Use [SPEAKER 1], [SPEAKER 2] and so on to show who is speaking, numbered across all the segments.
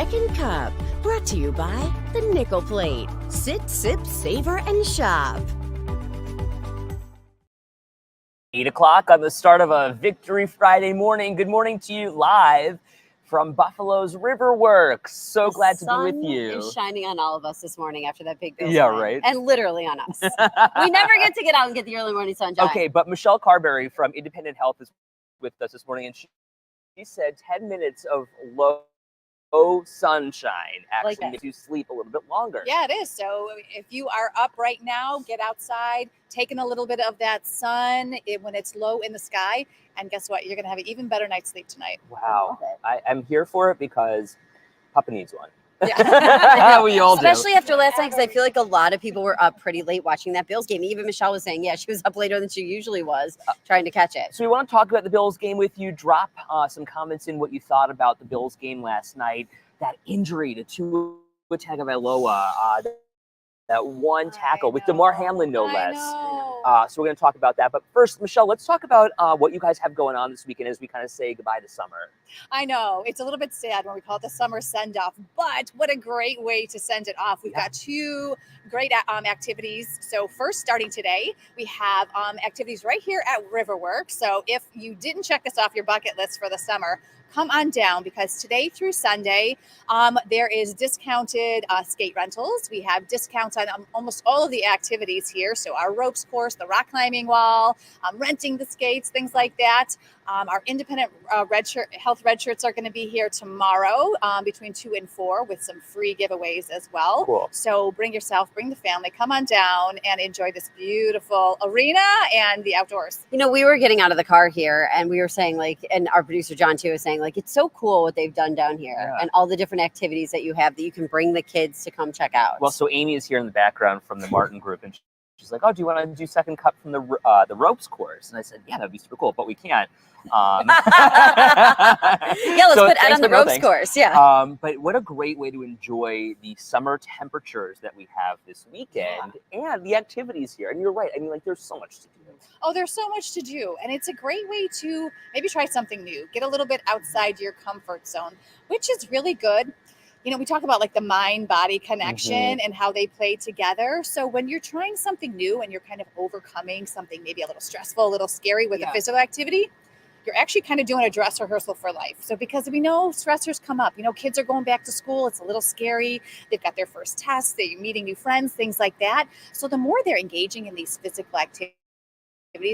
[SPEAKER 1] second cup. Brought to you by the Nickel Plate. Sit, sip, savor, and shop.
[SPEAKER 2] 8 o'clock on the start of a Victory Friday morning. Good morning to you live from Buffalo's Riverworks. So glad to be with you.
[SPEAKER 3] The sun is shining on all of us this morning after that big Bills
[SPEAKER 2] Yeah,
[SPEAKER 3] win.
[SPEAKER 2] right.
[SPEAKER 3] And literally on us. We never get to get out and get the early morning sunshine.
[SPEAKER 2] Okay, but Michelle Carberry from Independent Health is with us this morning, and she said 10 minutes of low sunshine actually makes you sleep a little bit longer.
[SPEAKER 4] Yeah, it is. So if you are up right now, get outside, taking a little bit of that sun when it's low in the sky, and guess what? You're going to have an even better night's sleep tonight.
[SPEAKER 2] Wow. I'm here for it because Papa needs one.
[SPEAKER 3] Yeah.
[SPEAKER 2] We all do.
[SPEAKER 3] Especially after last night, because I feel like a lot of people were up pretty late watching that Bills game. Even Michelle was saying, yeah, she was up later than she usually was trying to catch it.
[SPEAKER 2] So we want to talk about the Bills game with you. Drop some comments in what you thought about the Bills game last night. That injury to Tua Tagovailoa, that one tackle with Damar Hamlin, no less. So we're going to talk about that. But first, Michelle, let's talk about what you guys have going on this weekend as we kind of say goodbye to summer.
[SPEAKER 4] I know. It's a little bit sad when we call it the summer send-off, but what a great way to send it off. We've got two great activities. So first, starting today, we have activities right here at Riverworks. So if you didn't check this off your bucket list for the summer, come on down, because today through Sunday, there is discounted skate rentals. We have discounts on almost all of the activities here. So our ropes course, the rock climbing wall, renting the skates, things like that. Our independent health red shirts are going to be here tomorrow between 2 and 4 with some free giveaways as well.
[SPEAKER 2] Cool.
[SPEAKER 4] So bring yourself, bring the family, come on down and enjoy this beautiful arena and the outdoors.
[SPEAKER 3] You know, we were getting out of the car here and we were saying, like, and our producer John too was saying, like, it's so cool what they've done down here and all the different activities that you have that you can bring the kids to come check out.
[SPEAKER 2] Well, so Amy is here in the background from the Martin Group, and she's like, "Oh, do you want to do second cup from the ropes course?" And I said, "Yeah, that'd be super cool, but we can't."
[SPEAKER 3] Yeah, let's put Ed on the ropes course. Yeah.
[SPEAKER 2] But what a great way to enjoy the summer temperatures that we have this weekend and the activities here. And you're right. I mean, like, there's so much to do.
[SPEAKER 4] Oh, there's so much to do. And it's a great way to maybe try something new, get a little bit outside your comfort zone, which is really good. You know, we talk about like the mind-body connection and how they play together. So when you're trying something new and you're kind of overcoming something maybe a little stressful, a little scary with a physical activity, you're actually kind of doing a dress rehearsal for life. So because we know stressors come up, you know, kids are going back to school. It's a little scary. They've got their first test. They're meeting new friends, things like that. So the more they're engaging in these physical activities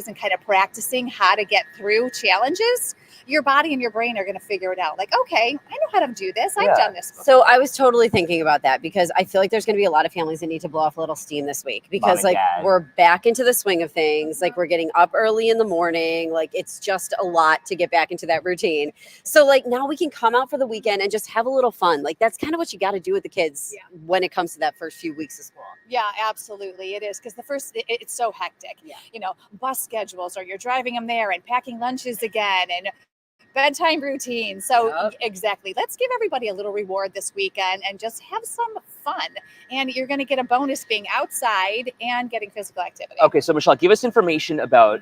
[SPEAKER 4] and kind of practicing how to get through challenges, your body and your brain are going to figure it out. Like, okay, I know how to do this. I've done this before.
[SPEAKER 3] So I was totally thinking about that because I feel like there's going to be a lot of families that need to blow off a little steam this week because we're back into the swing of things. Like, we're getting up early in the morning. Like, it's just a lot to get back into that routine. So like now we can come out for the weekend and just have a little fun. Like, that's kind of what you got to do with the kids when it comes to that first few weeks of school.
[SPEAKER 4] Yeah, absolutely. It is, because it's so hectic. You know, bus schedules, or you're driving them there and packing lunches again and bedtime routine. So exactly. Let's give everybody a little reward this weekend and just have some fun. And you're going to get a bonus being outside and getting physical activity.
[SPEAKER 2] Okay, so Michelle, give us information about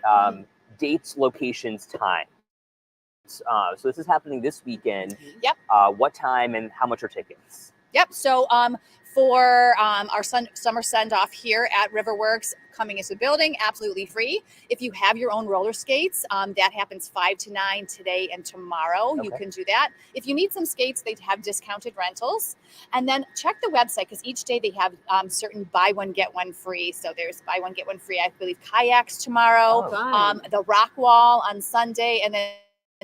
[SPEAKER 2] dates, locations, times. So this is happening this weekend.
[SPEAKER 4] Yep.
[SPEAKER 2] What time and how much are tickets?
[SPEAKER 4] Yep. So for our summer send-off here at Riverworks, coming into the building, absolutely free. If you have your own roller skates, that happens 5 to 9 today and tomorrow. You can do that. If you need some skates, they have discounted rentals. And then check the website, because each day they have certain buy one, get one free. So there's buy one, get one free, I believe, kayaks tomorrow, the rock wall on Sunday, and then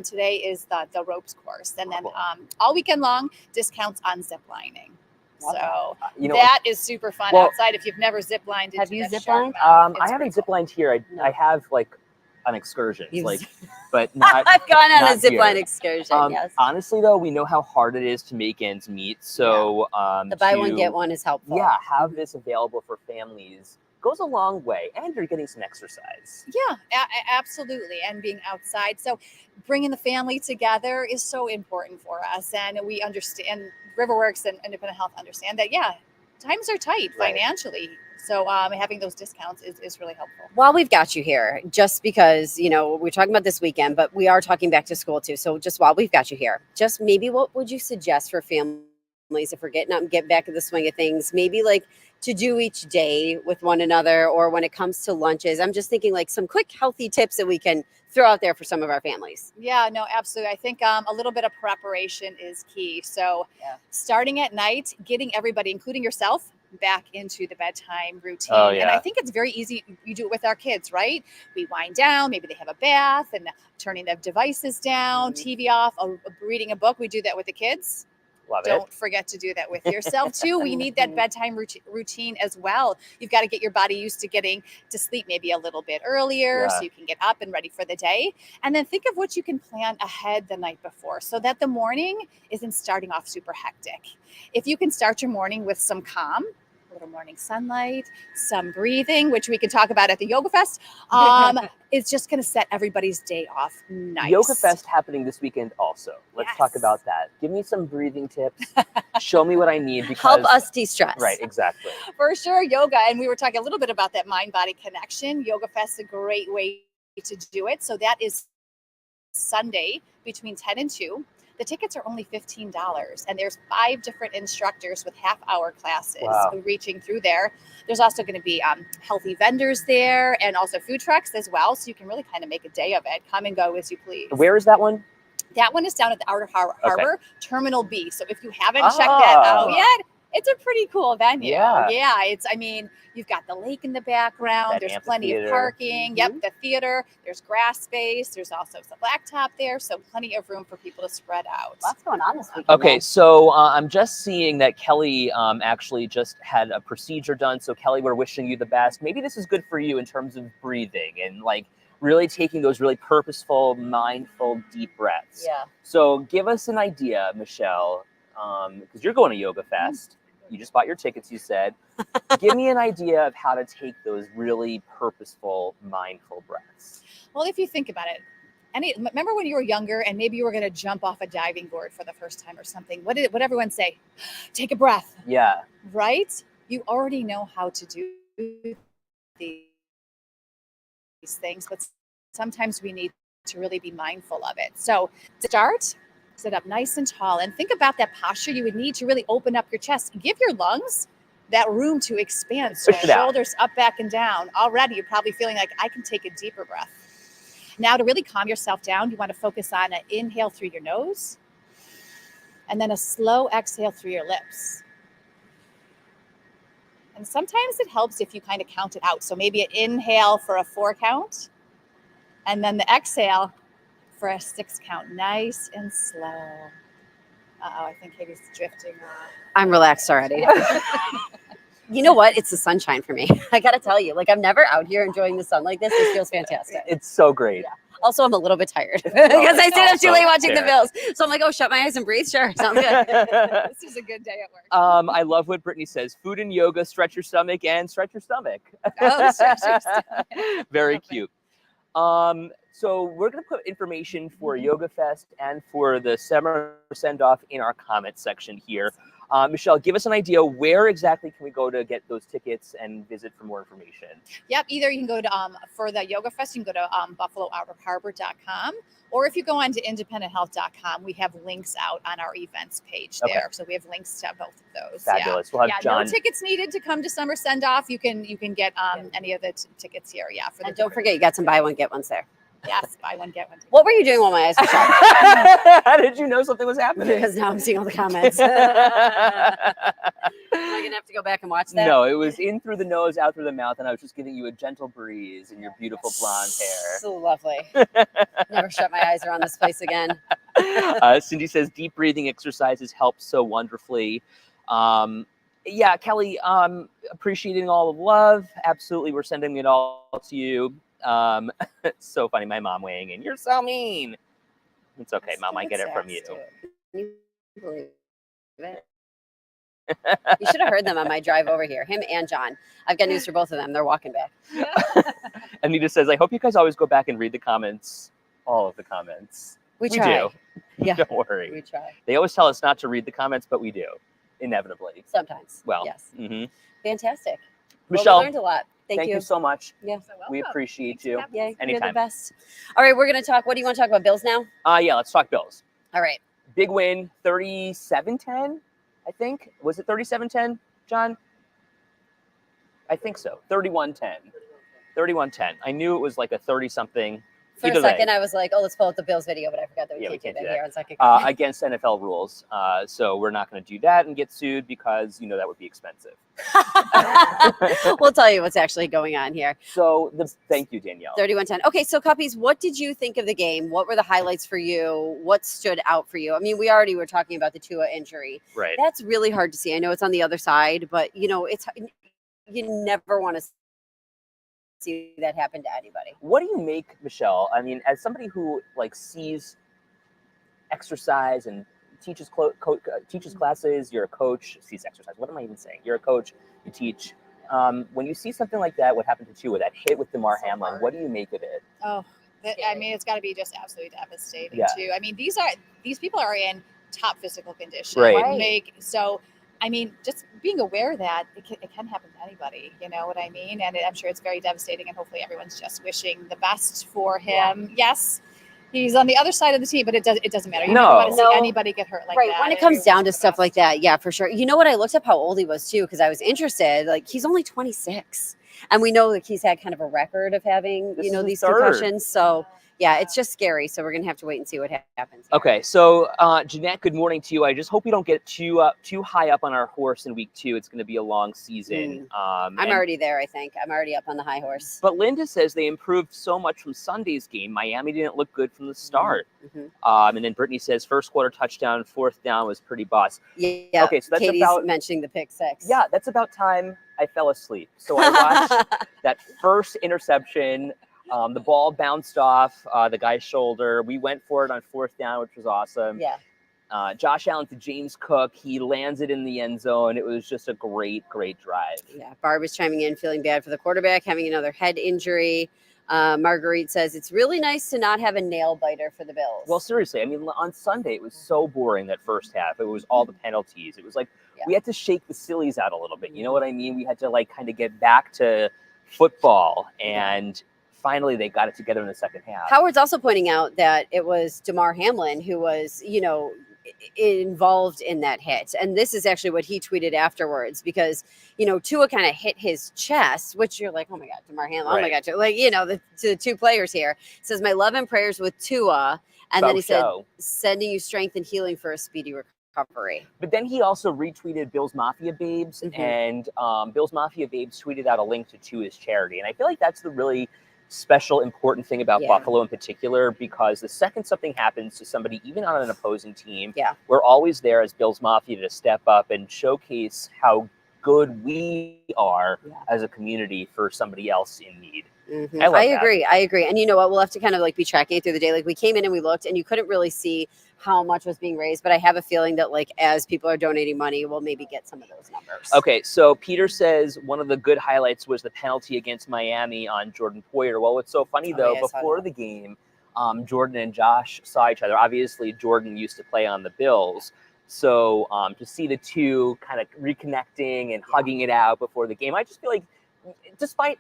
[SPEAKER 4] today is the ropes course. And then all weekend long, discounts on zip lining. So that is super fun outside if you've never zip lined.
[SPEAKER 3] Have you zip lined?
[SPEAKER 2] I haven't zip lined here. I have like on excursions, but not.
[SPEAKER 3] I've gone on
[SPEAKER 2] not
[SPEAKER 3] a zip
[SPEAKER 2] here.
[SPEAKER 3] line excursion. Yes.
[SPEAKER 2] Honestly, though, we know how hard it is to make ends meet. So
[SPEAKER 3] the buy one get one is helpful.
[SPEAKER 2] Yeah, have this available for families goes a long way, and you're getting some exercise.
[SPEAKER 4] Yeah, absolutely, and being outside. So bringing the family together is so important for us, and we understand, Riverworks and Independent Health understand that, times are tight financially. So having those discounts is really helpful.
[SPEAKER 3] While we've got you here, just because, we're talking about this weekend, but we are talking back to school too. So just while we've got you here, just maybe what would you suggest for families if we're getting up and get back in the swing of things, maybe like to do each day with one another, or when it comes to lunches. I'm just thinking like some quick healthy tips that we can throw out there for some of our families.
[SPEAKER 4] Yeah, no, absolutely. I think a little bit of preparation is key. So starting at night, getting everybody, including yourself, back into the bedtime routine.
[SPEAKER 2] Oh,
[SPEAKER 4] And
[SPEAKER 2] yeah.
[SPEAKER 4] I think it's very easy. We do it with our kids, right? We wind down, maybe they have a bath and turning the devices down, TV off, reading a book. We do that with the kids.
[SPEAKER 2] Love it.
[SPEAKER 4] Don't forget to do that with yourself too. We need that bedtime routine as well. You've got to get your body used to getting to sleep maybe a little bit earlier so you can get up and ready for the day. And then think of what you can plan ahead the night before so that the morning isn't starting off super hectic. If you can start your morning with some calm, a little morning sunlight, some breathing, which we can talk about at the Yoga Fest, it's just going to set everybody's day off nice.
[SPEAKER 2] Yoga Fest happening this weekend also. Let's talk about that. Give me some breathing tips. Show me what I need. Because,
[SPEAKER 3] help us de-stress.
[SPEAKER 2] Right, exactly.
[SPEAKER 4] For sure, yoga. And we were talking a little bit about that mind-body connection. Yoga Fest is a great way to do it. So that is Sunday between 10 and 2. The tickets are only $15, and there's 5 different instructors with half-hour classes reaching through there. There's also going to be healthy vendors there and also food trucks as well, so you can really kind of make a day of it. Come and go as you please.
[SPEAKER 2] Where is that one?
[SPEAKER 4] That one is down at the Outer Harbor, Terminal B. So if you haven't checked that out yet, it's a pretty cool venue. Yeah, you've got the lake in the background. There's plenty of parking. Yep, the theater. There's grass space. There's also some blacktop there. So plenty of room for people to spread out.
[SPEAKER 3] Lots going on this weekend.
[SPEAKER 2] Okay, so I'm just seeing that Kelly actually just had a procedure done. So Kelly, we're wishing you the best. Maybe this is good for you in terms of breathing and like really taking those really purposeful, mindful, deep breaths.
[SPEAKER 3] Yeah.
[SPEAKER 2] So give us an idea, Michelle, because you're going to Yoga Fest. You just bought your tickets, you said. Give me an idea of how to take those really purposeful, mindful breaths.
[SPEAKER 4] Well, if you think about it, remember when you were younger and maybe you were going to jump off a diving board for the first time or something? What did everyone say? Take a breath.
[SPEAKER 2] Yeah.
[SPEAKER 4] Right? You already know how to do these things, but sometimes we need to really be mindful of it. So start. Sit up nice and tall and think about that posture you would need to really open up your chest. Give your lungs that room to expand. So shoulders up, back, and down. Already, you're probably feeling like I can take a deeper breath. Now, to really calm yourself down, you want to focus on an inhale through your nose and then a slow exhale through your lips. And sometimes it helps if you kind of count it out. So maybe an inhale for a 4 count and then the exhale for a 6 count, nice and slow. I think Katie's drifting off.
[SPEAKER 3] I'm relaxed already. You know what? It's the sunshine for me. I got to tell you, like I'm never out here enjoying the sun like this. This feels fantastic.
[SPEAKER 2] It's so great.
[SPEAKER 3] Yeah. Also, I'm a little bit tired because I stayed up too late watching the Bills. So I'm like, oh, shut my eyes and breathe. Sure, sounds good.
[SPEAKER 4] This is a good day at work.
[SPEAKER 2] I love what Brittany says. Food and yoga, stretch your stomach and stretch your stomach.
[SPEAKER 4] Oh, stretch your stomach.
[SPEAKER 2] Very cute. So we're going to put information for Yoga Fest and for the summer send-off in our comment section here. Michelle, give us an idea. Where exactly can we go to get those tickets and visit for more information?
[SPEAKER 4] Yep. Either you can go to, for the Yoga Fest, you can go to BuffaloOuterHarbor.com. Or if you go on to IndependentHealth.com, we have links out on our events page there. So we have links to both of those.
[SPEAKER 2] Fabulous. We'll have John.
[SPEAKER 4] No tickets needed to come to Summer Send-Off. You can get any of the tickets here. Yeah.
[SPEAKER 3] And don't forget, you got some buy one, get ones there.
[SPEAKER 4] Yes, buy one, get one.
[SPEAKER 3] What were you doing while my eyes were shut?
[SPEAKER 2] How did you know something was happening?
[SPEAKER 3] Because now I'm seeing all the comments. Am I going to have to go back and watch that?
[SPEAKER 2] No, it was in through the nose, out through the mouth, and I was just giving you a gentle breeze in your beautiful blonde hair.
[SPEAKER 3] So lovely. Never shut my eyes around this place again.
[SPEAKER 2] Cindy says deep breathing exercises help so wonderfully. Yeah, Kelly, appreciating all the love. Absolutely, we're sending it all to you. It's so funny. My mom weighing in. You're so mean. It's okay, Mom. I get it from you.
[SPEAKER 3] Can you believe it? You should have heard them on my drive over here. Him and John. I've got news for both of them. They're walking back.
[SPEAKER 2] Anita says, I hope you guys always go back and read the comments. All of the comments.
[SPEAKER 3] We try.
[SPEAKER 2] Do.
[SPEAKER 3] Yeah.
[SPEAKER 2] Don't worry.
[SPEAKER 3] We try.
[SPEAKER 2] They always tell us not to read the comments, but we do. Inevitably.
[SPEAKER 3] Sometimes.
[SPEAKER 2] Well.
[SPEAKER 3] Yes.
[SPEAKER 2] Mm-hmm.
[SPEAKER 3] Fantastic.
[SPEAKER 2] Michelle.
[SPEAKER 3] Well, we learned a lot. Thank
[SPEAKER 2] you so much.
[SPEAKER 3] Yeah.
[SPEAKER 2] We appreciate you.
[SPEAKER 3] Yeah, you're
[SPEAKER 2] Anytime.
[SPEAKER 3] the best. All right, we're going to talk. What do you want to talk about, Bills now?
[SPEAKER 2] Yeah, let's talk Bills.
[SPEAKER 3] All right.
[SPEAKER 2] Big win, 37-10. I think. Was it 37-10, John? I think so. 31-10. 31-10. I knew it was like a 30-something.
[SPEAKER 3] For a second, I was like, "Oh, let's pull up the Bills video," but I forgot that we can't do that here on Second.
[SPEAKER 2] Against NFL rules, so we're not going to do that and get sued because that would be expensive.
[SPEAKER 3] We'll tell you what's actually going on here.
[SPEAKER 2] So, thank you, Danielle.
[SPEAKER 3] 31-10. Okay, so Cuppies, what did you think of the game? What were the highlights for you? What stood out for you? I mean, we already were talking about the Tua injury.
[SPEAKER 2] Right.
[SPEAKER 3] That's really hard to see. I know it's on the other side, but it's you never want to see that happen to anybody.
[SPEAKER 2] What do you make, Michelle? I mean, as somebody who sees exercise and teaches classes, you're a coach, sees exercise. What am I even saying? You're a coach, you teach. When you see something like that, what happened to Tua, that hit with Damar Hamlin, what do you make of it?
[SPEAKER 4] Oh, I mean, it's got to be just absolutely devastating too. I mean, these people are in top physical condition.
[SPEAKER 2] Right.
[SPEAKER 4] So, I mean, just being aware that it can happen to anybody, you know what I mean? And I'm sure it's very devastating, and hopefully everyone's just wishing the best for him. Yeah. Yes, he's on the other side of the team, but it doesn't matter. You never want to see anybody get hurt like that.
[SPEAKER 3] When it comes down to stuff like that, yeah, for sure. You know what? I looked up how old he was too, because I was interested. Like, he's only 26. And we know that he's had kind of a record of having, these concussions. So, yeah, it's just scary. So we're going to have to wait and see what happens.
[SPEAKER 2] Okay, so Jeanette, good morning to you. I just hope we don't get too high up on our horse in week 2. It's going to be a long season.
[SPEAKER 3] I'm already there, I think. I'm already up on the high horse.
[SPEAKER 2] But Linda says they improved so much from Sunday's game. Miami didn't look good from the start.
[SPEAKER 3] Mm-hmm.
[SPEAKER 2] And then Brittany says first quarter touchdown, fourth down was pretty boss.
[SPEAKER 3] Yeah.
[SPEAKER 2] Okay, so that's
[SPEAKER 3] Katie's mentioning the pick 6.
[SPEAKER 2] Yeah, that's about time I fell asleep. So I watched that first interception. The ball bounced off the guy's shoulder. We went for it on fourth down, which was awesome.
[SPEAKER 3] Yeah.
[SPEAKER 2] Josh Allen to James Cook. He lands it in the end zone. It was just a great, great drive.
[SPEAKER 3] Yeah. Barb is chiming in, feeling bad for the quarterback, having another head injury. Marguerite says it's really nice to not have a nail biter for the Bills.
[SPEAKER 2] Well, seriously, I mean, on Sunday, it was so boring that first half. It was all the penalties. It was like we had to shake the sillies out a little bit. You know what I mean? We had to kind of get back to football, and finally they got it together in the second half.
[SPEAKER 3] Howard's also pointing out that it was Damar Hamlin who was, involved in that hit. And this is actually what he tweeted afterwards, because, Tua kind of hit his chest, which you're like, oh my God, Damar Hamlin.
[SPEAKER 2] Right.
[SPEAKER 3] Oh my God. The two players here. It says, my love and prayers with Tua. And then he said, sending you strength and healing for a speedy recovery.
[SPEAKER 2] But then he also retweeted Bill's Mafia Babes, and Bill's Mafia Babes tweeted out a link to Tua's charity. And I feel like that's the really special, important thing about Buffalo in particular, because the second something happens to somebody, even on an opposing team, we're always there as Bill's Mafia to step up and showcase how good we are as a community for somebody else in need.
[SPEAKER 3] Mm-hmm. I agree. And you know what? We'll have to kind of be tracking it through the day. We came in and we looked, and you couldn't really see how much was being raised, but I have a feeling that as people are donating money, we'll maybe get some of those numbers.
[SPEAKER 2] Okay, so Peter says one of the good highlights was the penalty against Miami on Jordan Poyer. Well, what's so funny though, before the game, Jordan and Josh saw each other. Obviously, Jordan used to play on the Bills. So to see the two kind of reconnecting and hugging it out before the game, I just feel like despite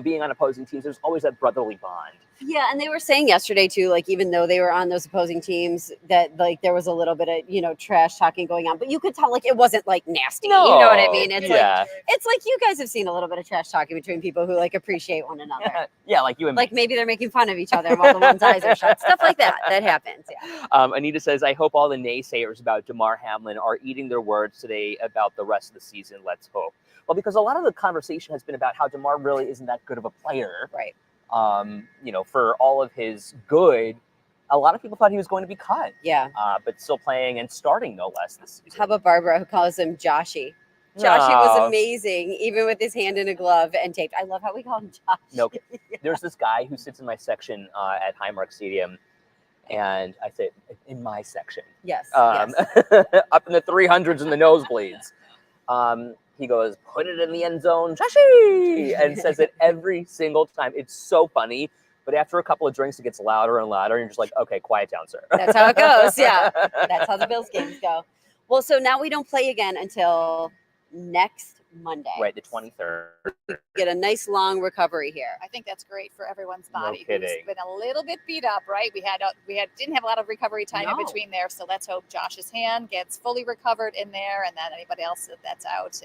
[SPEAKER 2] being on opposing teams, there's always that brotherly bond.
[SPEAKER 3] Yeah, and they were saying yesterday too, even though they were on those opposing teams, that there was a little bit of trash talking going on, but you could tell it wasn't nasty.
[SPEAKER 2] No,
[SPEAKER 3] you know what I mean? It's like you guys have seen a little bit of trash talking between people who appreciate one another.
[SPEAKER 2] Yeah, like you and me.
[SPEAKER 3] Maybe they're making fun of each other while the one's eyes are shut. Stuff like that happens. Yeah.
[SPEAKER 2] Anita says, I hope all the naysayers about Damar Hamlin are eating their words today about the rest of the season. Let's hope. Well, because a lot of the conversation has been about how Damar really isn't that good of a player.
[SPEAKER 3] Right.
[SPEAKER 2] For all of his good, a lot of people thought he was going to be cut.
[SPEAKER 3] Yeah.
[SPEAKER 2] But still playing and starting no less this season.
[SPEAKER 3] How about Barbara, who calls him Joshy? Joshy was amazing, even with his hand in a glove and taped. I love how we call him Josh.
[SPEAKER 2] Nope. There's this guy who sits in my section at Highmark Stadium, and I say, in my section.
[SPEAKER 3] Yes.
[SPEAKER 2] Up in the 300s in the nosebleeds. He goes, put it in the end zone, Joshy, and says it every single time. It's so funny. But after a couple of drinks, it gets louder and louder. And you're just like, okay, quiet down, sir.
[SPEAKER 3] That's how it goes. Yeah. That's how the Bills games go. Well, so now we don't play again until next Monday.
[SPEAKER 2] Right, the 23rd.
[SPEAKER 3] Get a nice long recovery here.
[SPEAKER 4] I think that's great for everyone's
[SPEAKER 2] No
[SPEAKER 4] body who's
[SPEAKER 2] kidding.
[SPEAKER 4] been a little bit beat up, right? We didn't have a lot of recovery time in
[SPEAKER 3] No.
[SPEAKER 4] between there, so let's hope Josh's hand gets fully recovered in there, and then anybody else that's out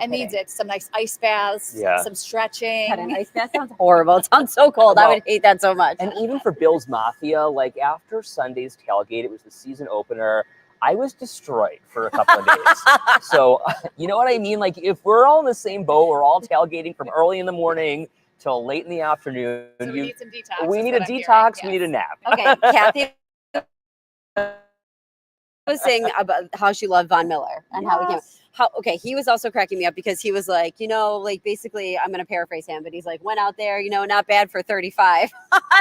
[SPEAKER 4] and needs it. Some nice ice baths,
[SPEAKER 2] Yeah.
[SPEAKER 4] some stretching.
[SPEAKER 3] God, an ice bath sounds horrible. It sounds so cold. I would hate that so much.
[SPEAKER 2] And even for Bills Mafia, like after Sunday's tailgate, it was the season opener. I was destroyed for a couple of days. So, you know what I mean? Like, if we're all in the same boat, we're all tailgating from early in the morning till late in the afternoon.
[SPEAKER 4] So we need some detox.
[SPEAKER 2] We
[SPEAKER 4] is
[SPEAKER 2] need
[SPEAKER 4] what
[SPEAKER 2] a
[SPEAKER 4] I'm hearing.
[SPEAKER 2] detox. We
[SPEAKER 4] Yes.
[SPEAKER 2] need a nap.
[SPEAKER 3] Okay, Kathy was saying about how she loved Von Miller and how he came. He was also cracking me up because he was like, like basically, I'm going to paraphrase him, but he's like, went out there, not bad for 35.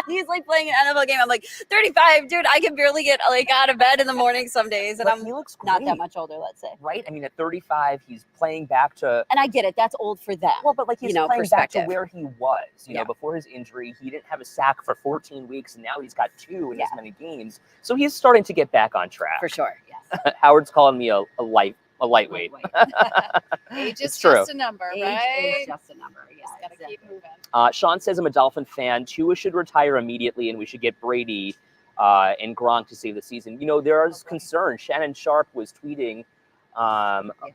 [SPEAKER 3] He's like playing an NFL game. I'm like, 35, dude, I can barely get like out of bed in the morning some days. And
[SPEAKER 2] But
[SPEAKER 3] I'm
[SPEAKER 2] he looks
[SPEAKER 3] not
[SPEAKER 2] great,
[SPEAKER 3] that much older, let's say.
[SPEAKER 2] right? I mean, at 35, he's playing back to,
[SPEAKER 3] And I get it. That's old for them.
[SPEAKER 2] well, but like he's playing back to
[SPEAKER 3] perspective.
[SPEAKER 2] where he was.
[SPEAKER 3] Yeah.
[SPEAKER 2] Before his injury, he didn't have a sack for 14 weeks, and now he's got 2 in
[SPEAKER 3] Yeah.
[SPEAKER 2] as many games. So he's starting to get back on track.
[SPEAKER 3] For sure. Yes.
[SPEAKER 2] Howard's calling me a lightweight.
[SPEAKER 4] Age
[SPEAKER 2] It's
[SPEAKER 4] is
[SPEAKER 2] true.
[SPEAKER 4] just a number,
[SPEAKER 3] Age
[SPEAKER 4] right?
[SPEAKER 3] is just a number. Yeah,
[SPEAKER 4] Just gotta
[SPEAKER 3] exactly.
[SPEAKER 4] keep moving.
[SPEAKER 2] Sean says I'm a Dolphin fan. Tua should retire immediately, and we should get Brady and Gronk to save the season. There is concern. Shannon Sharp was tweeting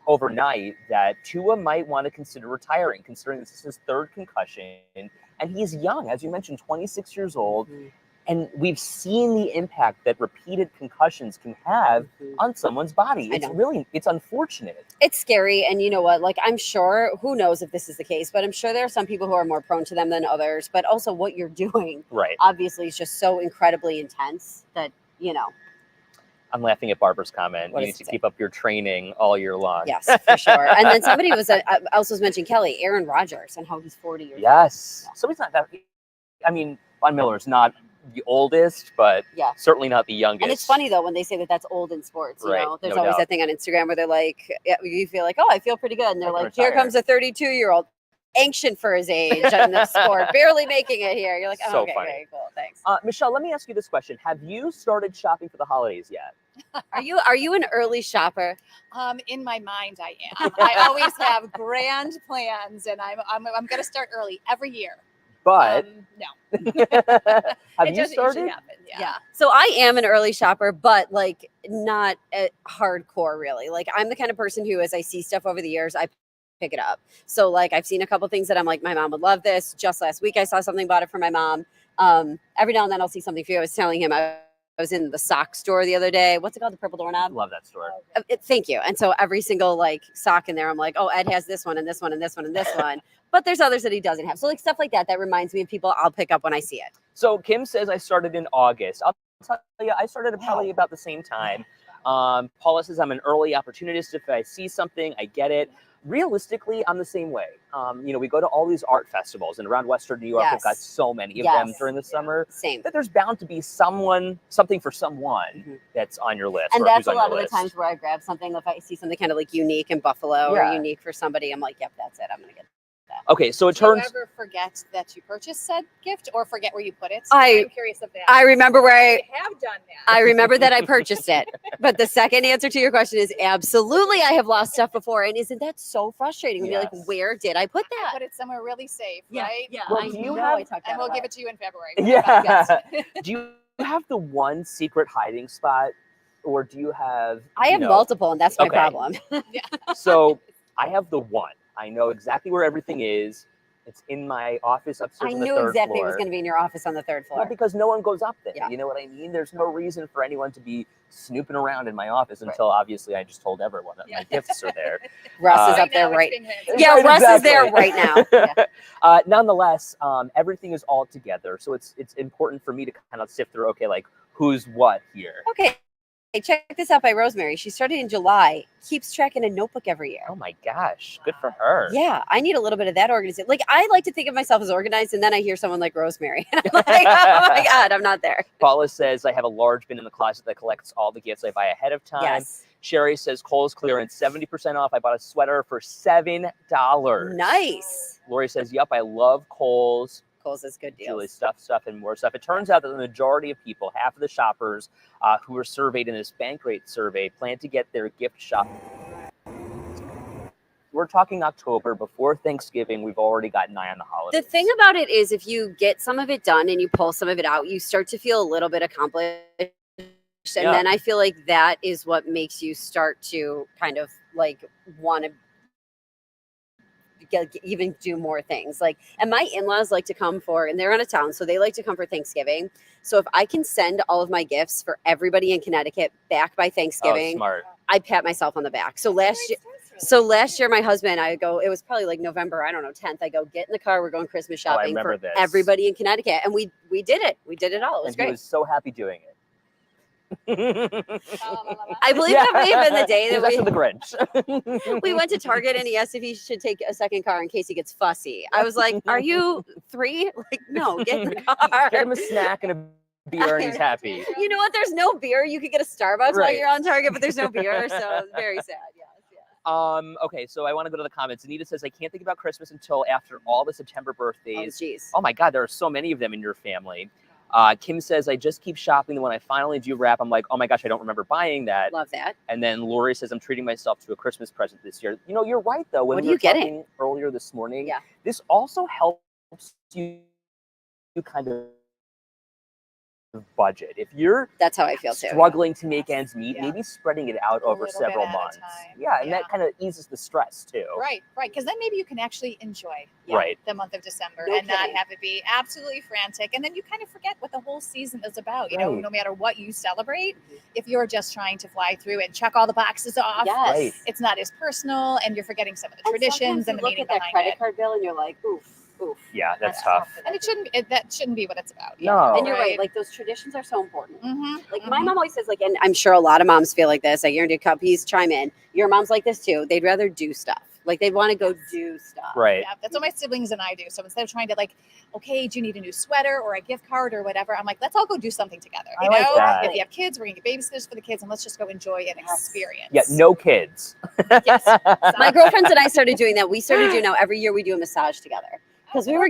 [SPEAKER 2] overnight that Tua might want to consider retiring, considering this is his 3rd concussion, and he's young, as you mentioned, 26 years old.
[SPEAKER 3] Mhm.
[SPEAKER 2] And we've seen the impact that repeated concussions can have
[SPEAKER 3] Mhm.
[SPEAKER 2] on someone's body.
[SPEAKER 3] I
[SPEAKER 2] It's
[SPEAKER 3] know.
[SPEAKER 2] it's unfortunate.
[SPEAKER 3] It's scary. And you know what? Like, I'm sure, who knows if this is the case, but I'm sure there are some people who are more prone to them than others. But also, what you're doing
[SPEAKER 2] Right.
[SPEAKER 3] obviously is just so incredibly intense that,
[SPEAKER 2] I'm laughing at Barbara's comment.
[SPEAKER 3] What
[SPEAKER 2] You
[SPEAKER 3] does
[SPEAKER 2] need
[SPEAKER 3] it
[SPEAKER 2] to
[SPEAKER 3] say?
[SPEAKER 2] keep up your training all year long.
[SPEAKER 3] yes, for sure. And then somebody else was mentioning Kelly, Aaron Rodgers, and how he's 40 years old.
[SPEAKER 2] Yes. So he's not that. I mean, Von Miller's not the oldest, but
[SPEAKER 3] Yeah.
[SPEAKER 2] certainly not the youngest.
[SPEAKER 3] And it's funny though when they say that that's old in sports.
[SPEAKER 2] Right,
[SPEAKER 3] There's
[SPEAKER 2] no
[SPEAKER 3] always
[SPEAKER 2] doubt.
[SPEAKER 3] that thing on Instagram where they're like, you feel like, oh, I feel pretty good, and they're
[SPEAKER 2] I can
[SPEAKER 3] like, here
[SPEAKER 2] retire.
[SPEAKER 3] comes a 32-year-old, ancient for his age in the sport, barely making it here. You're like, oh,
[SPEAKER 2] So
[SPEAKER 3] okay,
[SPEAKER 2] funny.
[SPEAKER 3] very cool, thanks.
[SPEAKER 2] Michelle, let me ask you this question: have you started shopping for the holidays yet?
[SPEAKER 3] Are you an early shopper?
[SPEAKER 4] In my mind, I am. I always have grand plans, and I'm going to start early every year.
[SPEAKER 2] But
[SPEAKER 4] No,
[SPEAKER 2] have
[SPEAKER 4] it
[SPEAKER 2] you
[SPEAKER 4] doesn't usually
[SPEAKER 2] started?
[SPEAKER 4] happen. Yeah.
[SPEAKER 3] So I am an early shopper, but like not hardcore really. Like I'm the kind of person who, as I see stuff over the years, I pick it up. So like I've seen a couple things that I'm like, my mom would love this. Just last week I saw something, bought it for my mom. Every now and then I'll see something for you. I was telling him I was in the sock store the other day. What's it called? The Purple Doorknob?
[SPEAKER 2] Love that store.
[SPEAKER 3] Thank you. And so every single like sock in there, I'm like, oh, Ed has this one and this one and this one and this one. But there's others that he doesn't have. So like stuff like that reminds me of people I'll pick up when I see it.
[SPEAKER 2] So Kim says I started in August. I'll tell you, I started probably about the same time. Paula says I'm an early opportunist. If I see something, I get it. Realistically, I'm the same way. We go to all these art festivals, and around Western New York, we've got
[SPEAKER 3] Yes.
[SPEAKER 2] so many of them
[SPEAKER 3] Yes.
[SPEAKER 2] during the summer.
[SPEAKER 3] Same.
[SPEAKER 2] That there's bound to be something for someone
[SPEAKER 3] Mhm.
[SPEAKER 2] that's on your list.
[SPEAKER 3] And
[SPEAKER 2] or
[SPEAKER 3] that's
[SPEAKER 2] who's
[SPEAKER 3] a
[SPEAKER 2] on
[SPEAKER 3] lot
[SPEAKER 2] your
[SPEAKER 3] of the
[SPEAKER 2] list.
[SPEAKER 3] times where I grab something. If I see something kind of like unique in Buffalo
[SPEAKER 2] Yeah.
[SPEAKER 3] or unique for somebody, I'm like, yep, that's it. I'm going to get that.
[SPEAKER 2] Okay, so it
[SPEAKER 4] Do you
[SPEAKER 2] turns.
[SPEAKER 4] ever forget that you purchased said gift, or forget where you put it?
[SPEAKER 3] I'm
[SPEAKER 4] curious of that.
[SPEAKER 3] I remember where
[SPEAKER 4] I have done that.
[SPEAKER 3] I remember that I purchased it. But the second answer to your question is absolutely I have lost stuff before. And isn't that so frustrating? When you're
[SPEAKER 2] Yes.
[SPEAKER 3] like, where did I put that?
[SPEAKER 4] Put it somewhere really safe, right?
[SPEAKER 3] Yeah.
[SPEAKER 2] Well,
[SPEAKER 3] I
[SPEAKER 2] do you
[SPEAKER 3] know
[SPEAKER 2] have-
[SPEAKER 3] I talked
[SPEAKER 4] And
[SPEAKER 3] that
[SPEAKER 4] we'll
[SPEAKER 3] a
[SPEAKER 4] give
[SPEAKER 3] lot.
[SPEAKER 4] it to you in February.
[SPEAKER 2] Yeah. Do you have the one secret hiding spot, or do you have?
[SPEAKER 3] I have multiple, and that's my
[SPEAKER 2] Okay.
[SPEAKER 3] problem.
[SPEAKER 2] So I have the one. I know exactly where everything is. It's in my office upstairs
[SPEAKER 3] I
[SPEAKER 2] on the
[SPEAKER 3] knew
[SPEAKER 2] third
[SPEAKER 3] exactly
[SPEAKER 2] floor.
[SPEAKER 3] it was going to be in your office on the third floor.
[SPEAKER 2] Well, because no one goes up there.
[SPEAKER 3] Yeah.
[SPEAKER 2] You know what I mean? There's no reason for anyone to be snooping around in my office
[SPEAKER 3] Right.
[SPEAKER 2] until obviously I just told everyone that my gifts are there.
[SPEAKER 3] Russ is
[SPEAKER 2] Right
[SPEAKER 3] up there,
[SPEAKER 4] now it's
[SPEAKER 3] right?
[SPEAKER 4] being hidden.
[SPEAKER 3] Yeah,
[SPEAKER 2] Right,
[SPEAKER 3] Russ is there
[SPEAKER 2] exactly.
[SPEAKER 3] right now. Yeah.
[SPEAKER 2] Nonetheless, everything is all together. So it's important for me to kind of sift through, okay, like who's what here.
[SPEAKER 3] Okay. Hey, check this out by Rosemary. She started in July, keeps track in a notebook every year.
[SPEAKER 2] Oh my gosh, good for her.
[SPEAKER 3] Yeah, I need a little bit of that organization. Like, I like to think of myself as organized, and then I hear someone like Rosemary. And I'm like, oh my God, I'm not there.
[SPEAKER 2] Paula says I have a large bin in the closet that collects all the gifts I buy ahead of time.
[SPEAKER 3] Yes.
[SPEAKER 2] Sherry says Kohl's clearance 70% off. I bought a sweater for $7.
[SPEAKER 3] Nice.
[SPEAKER 2] Lori says, "Yep, I love Kohl's."
[SPEAKER 3] Kohl's is good
[SPEAKER 2] Julie,
[SPEAKER 3] deals.
[SPEAKER 2] stuff, and more stuff. It turns out that the majority of people, half of the shoppers who were surveyed in this Bankrate survey, plan to get their gift shop. We're we're talking October, before Thanksgiving, we've already got an eye on the holidays.
[SPEAKER 3] The thing about it is, if you get some of it done and you pull some of it out, you start to feel a little bit accomplished. And then I feel like that is what makes you start to kind of like want to even do more things. Like, and my in-laws like to come for, and they're out of town, so they like to come for Thanksgiving. So if I can send all of my gifts for everybody in Connecticut back by Thanksgiving,
[SPEAKER 2] smart.
[SPEAKER 3] I pat myself on the back. So last year, my husband, I go, it was probably like November, I don't know, 10th. I go, get in the car. We're going Christmas shopping for everybody in Connecticut. And we did it. We did it all. It was great.
[SPEAKER 2] He was so happy doing it.
[SPEAKER 3] I believe that may have been the day that
[SPEAKER 2] the Grinch.
[SPEAKER 3] we went to Target and he asked if he should take a second car in case he gets fussy. I was like, are you 3? Like, no, get in the car.
[SPEAKER 2] Get him a snack and a beer and he's happy.
[SPEAKER 3] You know what? There's no beer. You could get a Starbucks while you're on Target, but there's no beer. So it's very sad.
[SPEAKER 2] Okay, so I want to go to the comments. Anita says, I can't think about Christmas until after all the September birthdays.
[SPEAKER 3] Oh, geez.
[SPEAKER 2] Oh my God, there are so many of them in your family. Kim says, I just keep shopping. And when I finally do wrap, I'm like, oh my gosh, I don't remember buying that.
[SPEAKER 3] Love that.
[SPEAKER 2] And then Lori says, I'm treating myself to a Christmas present this year. You know, you're right, though. When
[SPEAKER 3] what are
[SPEAKER 2] we
[SPEAKER 3] you getting?
[SPEAKER 2] Earlier this morning,
[SPEAKER 3] yeah,
[SPEAKER 2] this also helps you kind of budget. If you're
[SPEAKER 3] that's how I feel too.
[SPEAKER 2] Struggling to make ends meet, maybe spreading it out over several months. Yeah, and that kind of eases the stress too.
[SPEAKER 4] Right. Because then maybe you can actually enjoy the month of December and not have it be absolutely frantic. And then you kind of forget what the whole season is about. You know, no matter what you celebrate, if you're just trying to fly through and check all the boxes off, it's not as personal, and you're forgetting some of the traditions and the meaning behind it.
[SPEAKER 3] Look at that credit card bill and you're like, oof. Oof.
[SPEAKER 2] Yeah, that's tough.
[SPEAKER 4] And that shouldn't be what it's about.
[SPEAKER 2] No.
[SPEAKER 3] And you're right. Like, those traditions are so important. Like, my mom always says, like, and I'm sure a lot of moms feel like this. I guarantee Cuppies chime in. Your mom's like this too. They'd rather do stuff. Like, they'd want to go do stuff.
[SPEAKER 2] Right.
[SPEAKER 4] Yeah, that's what my siblings and I do. So instead of trying to, like, okay, do you need a new sweater or a gift card or whatever? I'm like, let's all go do something together. You know?
[SPEAKER 2] Like that.
[SPEAKER 4] If you have kids, we're going to get babysitters for the kids, and let's just go enjoy an experience.
[SPEAKER 2] Yeah, no kids.
[SPEAKER 3] Yes. My girlfriends and I started doing that. We started doing now every year we do a massage together. Because we were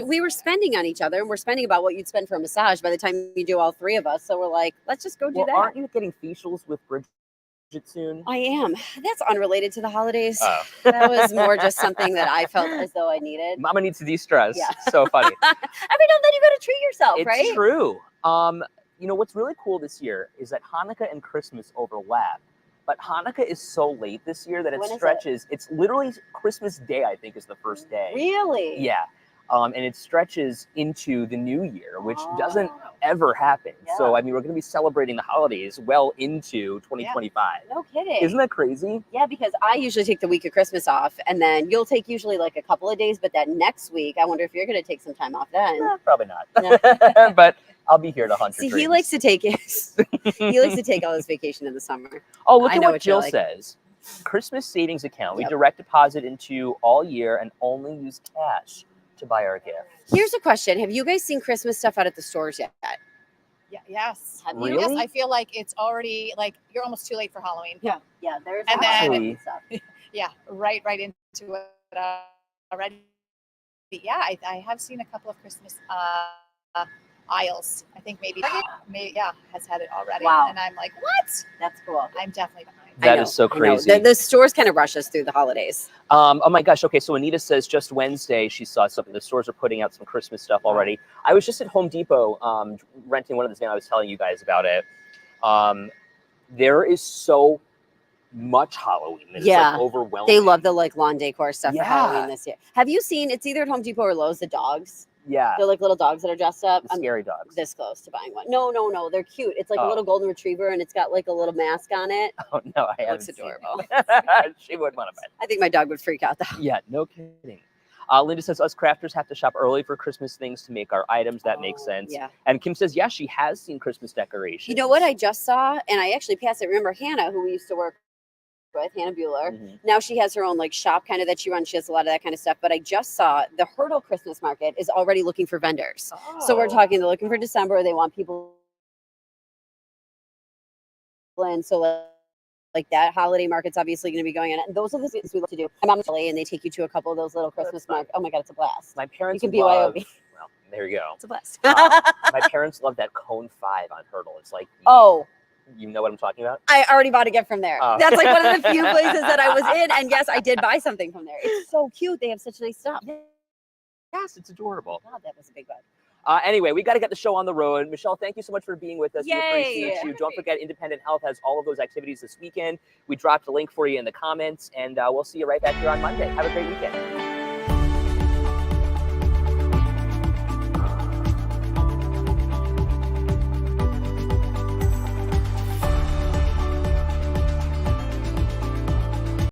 [SPEAKER 3] we were spending on each other, and we're spending about what you'd spend for a massage by the time you do all 3 of us. So we're like, let's just go do that.
[SPEAKER 2] Aren't you getting facials with Bridget soon?
[SPEAKER 3] I am. That's unrelated to the holidays.
[SPEAKER 2] Oh.
[SPEAKER 3] That was more just something that I felt as though I needed.
[SPEAKER 2] Mama needs to de-stress.
[SPEAKER 3] Yeah.
[SPEAKER 2] So funny.
[SPEAKER 3] Every now and then you got to treat yourself, right?
[SPEAKER 2] It's true. You know, what's really cool this year is that Hanukkah and Christmas overlap. But Hanukkah is so late this year that it stretches. It's literally Christmas Day, I think, is the first day.
[SPEAKER 3] Really?
[SPEAKER 2] Yeah. And it stretches into the new year, which doesn't ever happen. Yeah. So, I mean, we're going to be celebrating the holidays well into 2025.
[SPEAKER 3] Yeah. No kidding.
[SPEAKER 2] Isn't that crazy?
[SPEAKER 3] Yeah, because I usually take the week of Christmas off, and then you'll take usually like a couple of days, but that next week, I wonder if you're going to take some time off then.
[SPEAKER 2] Probably not. But I'll be here to hunt for
[SPEAKER 3] See,
[SPEAKER 2] dreams.
[SPEAKER 3] he likes to take he likes to take all his vacation in the summer.
[SPEAKER 2] Oh, look at what Jill says. Christmas savings account. We direct deposit into all year and only use cash to buy our gift.
[SPEAKER 3] Here's a question. Have you guys seen Christmas stuff out at the stores yet?
[SPEAKER 4] Yeah, yes.
[SPEAKER 2] Really?
[SPEAKER 4] Yes, I feel like it's already, like, you're almost too late for Halloween.
[SPEAKER 3] Yeah. Yeah, there's
[SPEAKER 4] and then
[SPEAKER 3] stuff.
[SPEAKER 4] Yeah, right into it already. Yeah, I have seen a couple of Christmas aisles. I think maybe has had it already.
[SPEAKER 3] Wow.
[SPEAKER 4] And I'm like, what?
[SPEAKER 3] That's cool.
[SPEAKER 4] I'm definitely behind.
[SPEAKER 2] That is so crazy.
[SPEAKER 3] The stores kind of rush us through the holidays.
[SPEAKER 2] Oh my gosh. Okay, so Anita says just Wednesday she saw something. The stores are putting out some Christmas stuff already. I was just at Home Depot renting one of the things. I was telling you guys about it. There is so much Halloween. It's like overwhelming.
[SPEAKER 3] They love the like lawn decor stuff for Halloween this year. Have you seen, it's either at Home Depot or Lowe's, the dogs?
[SPEAKER 2] Yeah.
[SPEAKER 3] They're like little dogs that are dressed up.
[SPEAKER 2] The scary dogs.
[SPEAKER 3] This close to buying one. No. They're cute. It's like a little golden retriever, and it's got like a little mask on it.
[SPEAKER 2] Oh, no. I haven't.
[SPEAKER 3] Looks adorable.
[SPEAKER 2] She would want to buy it.
[SPEAKER 3] I think my dog would freak out, though.
[SPEAKER 2] Yeah, no kidding. Linda says, us crafters have to shop early for Christmas things to make our items. That makes sense.
[SPEAKER 3] Yeah.
[SPEAKER 2] And Kim says, yeah, she has seen Christmas decorations.
[SPEAKER 3] You know what I just saw? And I actually passed it. Remember Hannah, who we used to work with, Hannah Bueller.
[SPEAKER 2] Mm-hmm.
[SPEAKER 3] Now she has her own like shop kind of that she runs. She has a lot of that kind of stuff. But I just saw the Hurdle Christmas Market is already looking for vendors.
[SPEAKER 2] Oh.
[SPEAKER 3] So we're talking, they're looking for December. They want people in. So like that holiday market's obviously going to be going on. And those are the things we love to do. My mom's in LA, and they take you to a couple of those little Christmas markets. Oh my God, it's a blast.
[SPEAKER 2] My parents
[SPEAKER 3] you can
[SPEAKER 2] love,
[SPEAKER 3] BYOB.
[SPEAKER 2] well, there you go.
[SPEAKER 3] It's a blast.
[SPEAKER 2] My parents love that Cone 5 on Hurdle. It's like You know what I'm talking about?
[SPEAKER 3] I already bought a gift from there.
[SPEAKER 2] Oh.
[SPEAKER 3] That's like one of the few places that I was in. And yes, I did buy something from there. It's so cute. They have such nice stuff.
[SPEAKER 2] Yes, it's adorable.
[SPEAKER 3] God, that was a big bug.
[SPEAKER 2] Anyway, we got to get the show on the road. Michelle, thank you so much for being with us. We
[SPEAKER 3] Yay.
[SPEAKER 2] appreciate you. Don't forget, Independent Health has all of those activities this weekend. We dropped a link for you in the comments, and we'll see you right back here on Monday. Have a great weekend.